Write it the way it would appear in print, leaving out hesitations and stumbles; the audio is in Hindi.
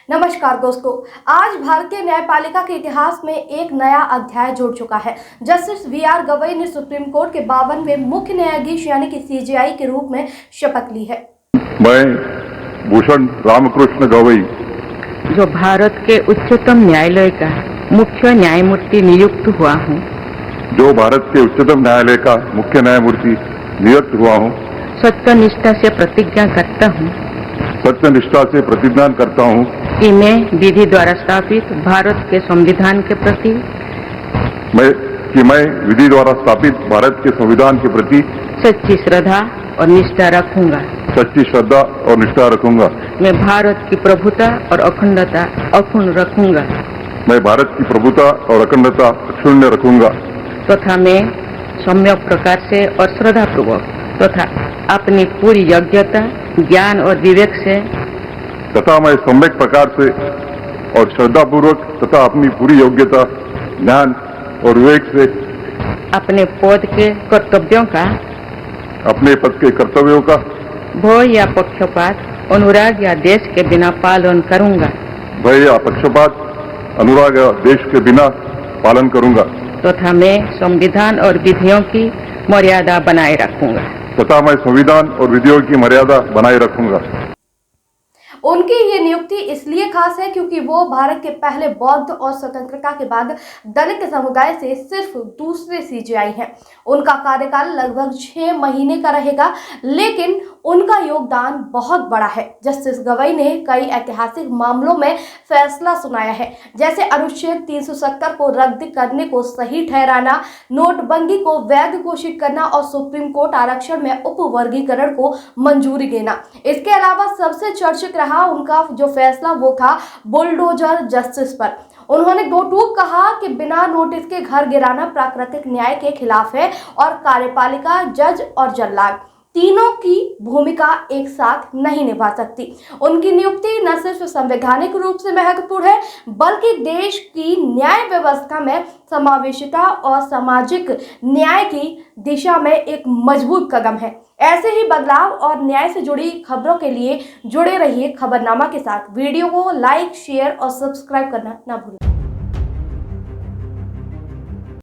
नमस्कार दोस्तों, आज भारतीय न्यायपालिका के इतिहास में एक नया अध्याय जुड़ चुका है। Justice VR. गवई ने सुप्रीम कोर्ट के 52वें मुख्य न्यायाधीश यानी कि सीजेआई के रूप में शपथ ली है। मैं भूषण रामकृष्ण गवई जो भारत के उच्चतम न्यायालय का मुख्य न्यायमूर्ति नियुक्त हुआ हूँ, जो भारत के उच्चतम न्यायालय का मुख्य न्यायमूर्ति नियुक्त हुआ हूँ, सत्यनिष्ठा से प्रतिज्ञा करता हूँ सत्यनिष्ठा से प्रतिज्ञा करता हूँ कि मैं विधि द्वारा स्थापित भारत के संविधान के प्रति मैं विधि द्वारा स्थापित भारत के संविधान के प्रति सच्ची श्रद्धा और निष्ठा रखूंगा। सच्ची श्रद्धा और निष्ठा रखूंगा। मैं भारत की प्रभुता और अखंडता अक्षुण्ण रखूंगा। मैं भारत की प्रभुता और अखंडता अक्षुण्ण रखूंगा तथा मैं सम्यक प्रकार से और श्रद्धापूर्वक तथा अपनी पूरी योग्यता, ज्ञान और विवेक से तथा मैं सम्यक प्रकार से और श्रद्धापूर्वक तथा अपनी पूरी योग्यता, ज्ञान और विवेक से अपने पद के कर्तव्यों का, अपने पद के कर्तव्यों का भय या पक्षपात, अनुराग या देश के बिना पालन करूंगा। भय या पक्षपात, अनुराग या देश के बिना पालन करूंगा तथा मैं संविधान और विधियों की मर्यादा बनाए रखूंगा। तथा मैं संविधान और विधियों की मर्यादा बनाए रखूंगा। उनकी ये नियुक्ति इसलिए खास है क्योंकि वो भारत के पहले बौद्ध और स्वतंत्रता के बाद दलित समुदाय से सिर्फ दूसरे सीजेआई हैं। उनका कार्यकाल लगभग 6 महीने का रहेगा, लेकिन उनका योगदान बहुत बड़ा है। जस्टिस गवई ने कई ऐतिहासिक मामलों में फैसला सुनाया है, जैसे अनुच्छेद 370 को रद्द करने को सही ठहराना, नोटबंदी को वैध घोषित करना और सुप्रीम कोर्ट आरक्षण में उपवर्गीकरण को मंजूरी देना। इसके अलावा सबसे चर्चित रहा उनका जो फैसला वो था बुलडोजर जस्टिस पर। उन्होंने दो टूक कहा कि बिना नोटिस के घर गिराना प्राकृतिक न्याय के खिलाफ है और कार्यपालिका, जज और जल्लाद तीनों की भूमिका एक साथ नहीं निभा सकती। उनकी नियुक्ति न सिर्फ संवैधानिक रूप से महत्वपूर्ण है, बल्कि देश की न्याय व्यवस्था में समावेशिता और सामाजिक न्याय की दिशा में एक मजबूत कदम है। ऐसे ही बदलाव और न्याय से जुड़ी खबरों के लिए जुड़े रहिए खबरनामा के साथ। वीडियो को लाइक, शेयर और सब्सक्राइब करना ना भूलें।